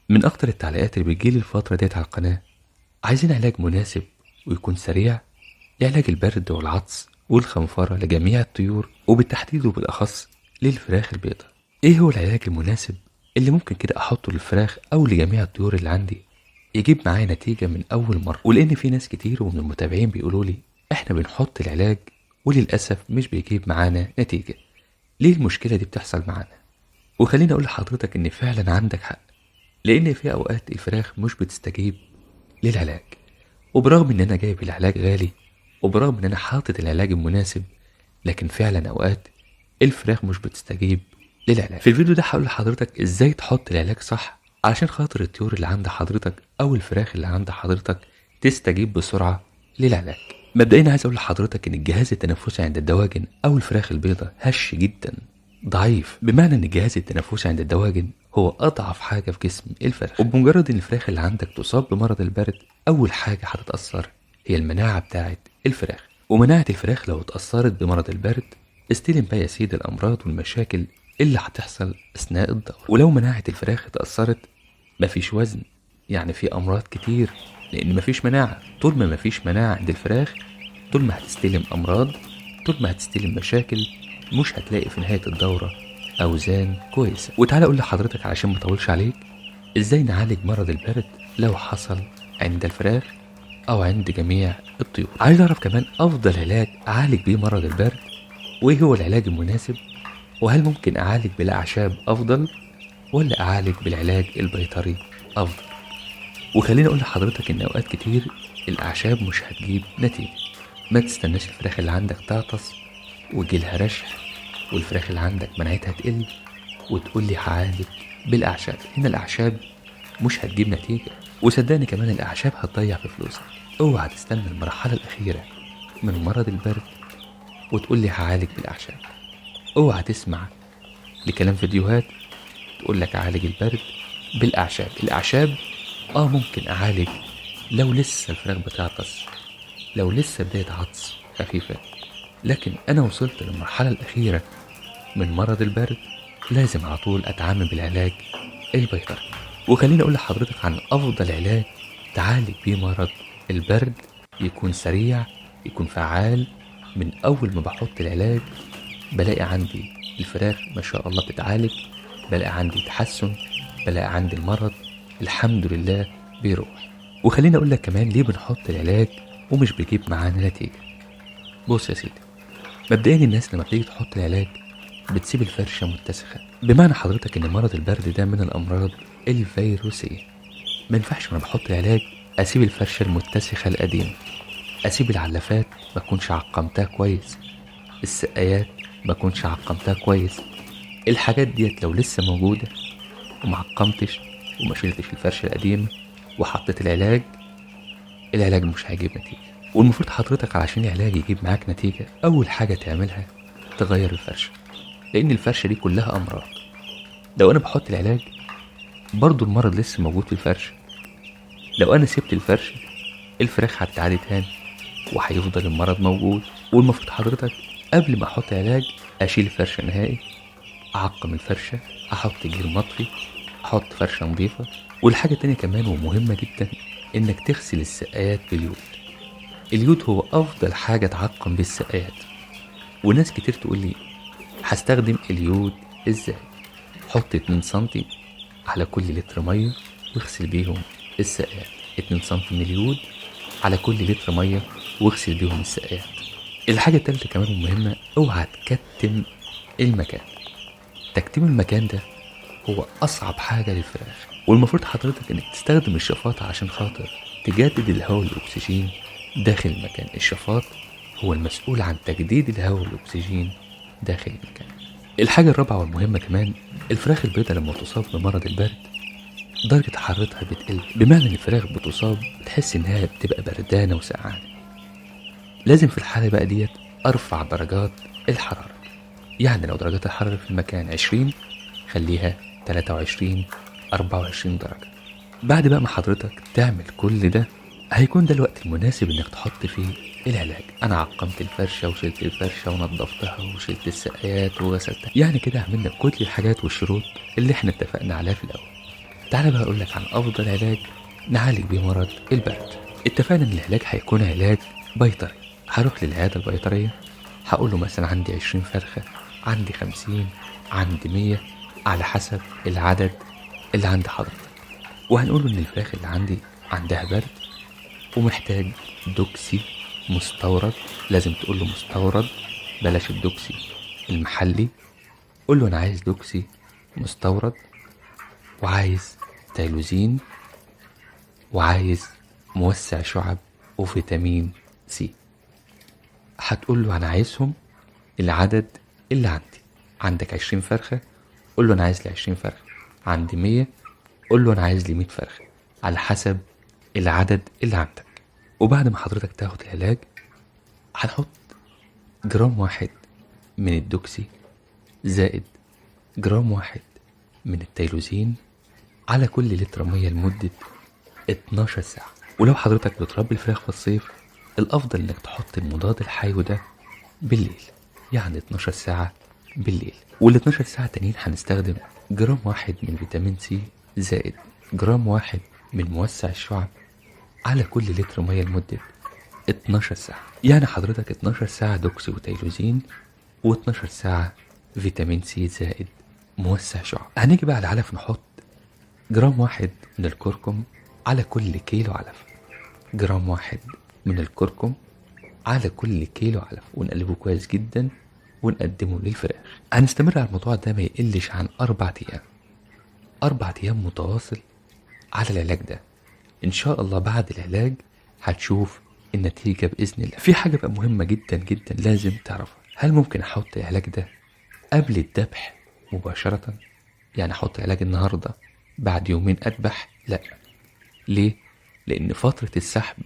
من اكتر التعليقات اللي بتجيلي الفترة ديت على القناة: عايزين علاج مناسب ويكون سريع لعلاج البرد والعطس والخنفرة لجميع الطيور، وبالتحديد وبالأخص للفراخ البيضاء. ايه هو العلاج المناسب اللي ممكن كده احطه للفراخ او لجميع الطيور اللي عندي يجيب معايا نتيجة من اول مرة؟ ولان في ناس كتير ومن المتابعين بيقولوا لي احنا بنحط العلاج وللأسف مش بيجيب معانا نتيجة. ليه المشكلة دي بتحصل معانا؟ وخليني اقول لحضرتك ان فعلا عندك حق، لان في اوقات الفراخ مش بتستجيب للعلاج. وبرغم ان انا جايب العلاج غالي، وبرغم ان انا حاطط العلاج المناسب، لكن فعلا اوقات الفراخ مش بتستجيب للعلاج. في الفيديو ده هقول لحضرتك ازاي تحط العلاج صح علشان خاطر الطيور اللي عند حضرتك او الفراخ اللي عند حضرتك تستجيب بسرعة للعلاج. مبدئيا عايز اقول لحضرتك ان الجهاز التنفسي عند الدواجن او الفراخ البيضاء هش جدا، ضعيف، بمعنى ان الجهاز التنفسي عند الدواجن هو اضعف حاجة في جسم الفراخ. وبمجرد ان الفراخ اللي عندك تصاب بمرض البرد، اول حاجة هتتأثر هي المناعة بتاعت الفراخ. ومناعة الفراخ لو اتأثرت بمرض البرد، استلم بقى يا سيدي الأمراض والمشاكل اللي هتحصل أثناء الدورة. ولو مناعة الفراخ اتأثرت، مفيش وزن، يعني في أمراض كتير، لأن مفيش مناعة. طول ما مفيش مناعة عند الفراخ، طول ما هتستلم أمراض، طول ما هتستلم مشاكل، مش هتلاقي في نهاية الدورة أوزان كويسة. وتعالى أقول لحضرتك علشان مطولش عليك إزاي نعالج مرض البرد لو حصل عند الفراخ أو عند جميع الطيور. عايز أعرف كمان أفضل علاج أعالج بيه مرض البرد، وإيه هو العلاج المناسب، وهل ممكن أعالج بالأعشاب أفضل ولا أعالج بالعلاج البيطري أفضل. وخليني أقول لحضرتك إن أوقات كتير الأعشاب مش هتجيب نتيجة. ما تستناش الفراخ اللي عندك تعطس ويجيلها رشح والفراخ اللي عندك مناعتها تقل وتقول لي هعالج بالأعشاب. هنا الأعشاب مش هتجيب نتيجة، وصدقني كمان الأعشاب هتضيع في فلوسك. اوعى تستنى المرحلة الأخيرة من مرض البرد وتقول لي هعالج بالأعشاب. اوعى تسمع لكلام فيديوهات تقول لك اعالج البرد بالاعشاب. الاعشاب ممكن اعالج لو لسه الفراخ بتعطس، لو لسه بداية عطس خفيفة، لكن انا وصلت للمرحلة الاخيرة من مرض البرد، لازم على طول اتعامل بالعلاج البيطري. وخليني اقول لحضرتك عن افضل علاج تعالج بيه مرض البرد، يكون سريع، يكون فعال. من اول ما بحط العلاج بلاقي عندي الفراخ ما شاء الله بتتعالج، بلاقي عندي تحسن، بلاقي عندي المرض الحمد لله بيروح. وخليني اقول لك كمان ليه بنحط العلاج ومش بيجيب معانا نتيجة. بص يا سيدي، مبدئيا الناس لما بتيجي تحط العلاج بتسيب الفرشة متسخة، بمعنى حضرتك ان مرض البرد ده من الامراض الفيروسية. ما ينفعش وانا بحط العلاج اسيب الفرشة المتسخة القديمة، اسيب العلافات ما اكونش عقمتها كويس، السقايات ما اكونش عقمتها كويس. الحاجات ديت لو لسه موجودة وما عقمتش وما شلتش الفرشة القديمة وحطيت العلاج، العلاج مش هيجيب نتيجة. والمفروض حضرتك علشان العلاج يجيب معاك نتيجة، أول حاجة تعملها تغير الفرشة، لأن الفرشة دي كلها أمراض. لو أنا بحط العلاج برضو المرض لسه موجود في الفرشة، لو أنا سبت الفرشة الفراخ هتتعدي تاني وهيفضل المرض موجود. والمفروض حضرتك قبل ما أحط علاج أشيل الفرشة نهائي، أعقم الفرشة، أحط جير مطفي، أحط فرشة نظيفة. والحاجة التانية كمان ومهمة جدا إنك تغسل السقايات باليود. اليود هو أفضل حاجة تعقم بالسقايات. وناس كتير تقول لي هستخدم اليود إزاي؟ حط 2 سنتي على كل لتر مية واغسل بيهم السقايات. 2 سنتي من اليود على كل لتر مية واغسل بيهم السقايات. الحاجة التالتة كمان المهمة، اوعى تكتم المكان. تكتيم المكان ده هو أصعب حاجة للفراخ. والمفروض حضرتك إنك تستخدم الشفاط عشان خاطر تجدد الهواء والأكسجين داخل المكان. الشفاط هو المسؤول عن تجديد الهواء والأكسجين داخل المكان. الحاجة الرابعة والمهمة كمان، الفراخ البيضاء لما تصاب بمرض البرد درجة حرارتها بتقل، بمعنى إن الفراخ بتصاب بتحس إنها بتبقى بردانة وسقعانة. لازم في الحالة بقى ديت أرفع درجات الحرارة. يعني لو درجات الحرارة في المكان 20، خليها 23 24 درجة. بعد بقى ما حضرتك تعمل كل ده، هيكون ده الوقت المناسب انك تحط فيه العلاج. انا عقمت الفرشة وشلت الفرشة ونظفتها وشلت السقايات وغسلتها، يعني كده عملنا كل الحاجات والشروط اللي احنا اتفقنا عليها في الاول. تعالى بقى اقولك عن افضل علاج نعالج بيه مرض البرد. اتفقنا ان العلاج هيكون علاج بيطري. هروح للعيادة البيطرية، هقول له مثلا عندي 20 فرخة، عندي 50، عندي 100، على حسب العدد اللي عند حضرتك. وهنقول له ان الفراخ اللي عندي عندها برد ومحتاج دوكسي مستورد. لازم تقول له مستورد، بلاش الدوكسي المحلي. قول له انا عايز دوكسي مستورد، وعايز تايلوزين، وعايز موسع شعب وفيتامين سي. هتقول له انا عايزهم العدد اللي عندي. عندك 20 فرخة، قول له انا عايز لي 20 فرخة. عندي 100، قول له انا عايز لي 100 فرخة، على حسب العدد اللي عندك. وبعد ما حضرتك تاخد العلاج، هنحط جرام واحد من الدوكسي زائد جرام واحد من التيلوزين على كل لتر مية لمدة 12 ساعة. ولو حضرتك بتربي الفراخ في الصيف، الأفضل إنك تحط المضاد الحيوي ده بالليل، يعني 12 ساعة بالليل. وال 12 ساعة تانيين هنستخدم جرام واحد من فيتامين سي زائد جرام واحد من موسع الشعب على كل لتر مية لمدة 12 ساعة. يعني حضرتك 12 ساعة دوكسي وتيلوزين، و12 ساعة فيتامين سي زائد موسع شعب. هنيجي بقى على العلف، نحط جرام واحد من الكركم على كل كيلو علف. جرام واحد من الكركم على كل كيلو علف، ونقلبه كويس جدا ونقدمه للفراخ. هنستمر على الموضوع ده ما يقلش عن 4 أيام، 4 أيام متواصل على العلاج ده. إن شاء الله بعد العلاج هتشوف النتيجة بإذن الله. في حاجة بقى مهمة جدا جدا لازم تعرفها. هل ممكن أحط العلاج ده قبل الذبح مباشرة؟ يعني أحط علاج النهاردة بعد يومين أذبح؟ لا. ليه؟ لأن فترة السحب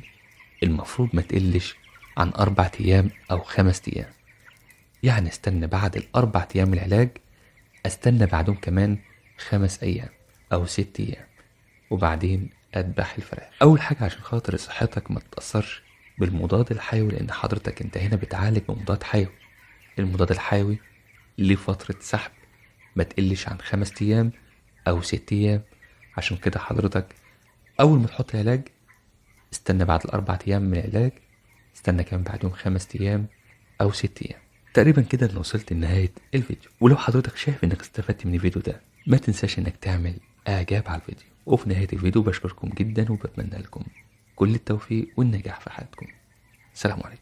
المفروض ما تقلش عن 4 أيام أو 5 أيام. يعني استنى بعد ال4 أيام العلاج، استنى بعدهم كمان 5 أيام أو 6 أيام، وبعدين أذبح الفراخ. أول حاجة عشان خاطر صحتك ما تتأثرش بالمضاد الحيوي، لأن حضرتك أنت هنا بتعالج بمضاد حيوي. المضاد الحيوي ليه فترة سحب ما تقلش عن 5 أيام أو 6 أيام. عشان كده حضرتك أول ما تحط العلاج استنى بعد ال4 أيام من العلاج، استنى كمان بعدهم 5 أيام أو 6 أيام. تقريبا كده أنا وصلت لنهاية الفيديو. ولو حضرتك شايف إنك استفدت من الفيديو ده، ما تنساش إنك تعمل إعجاب على الفيديو. وفي نهاية الفيديو بشكركم جدا وبتمنى لكم كل التوفيق والنجاح في حياتكم. سلام عليكم.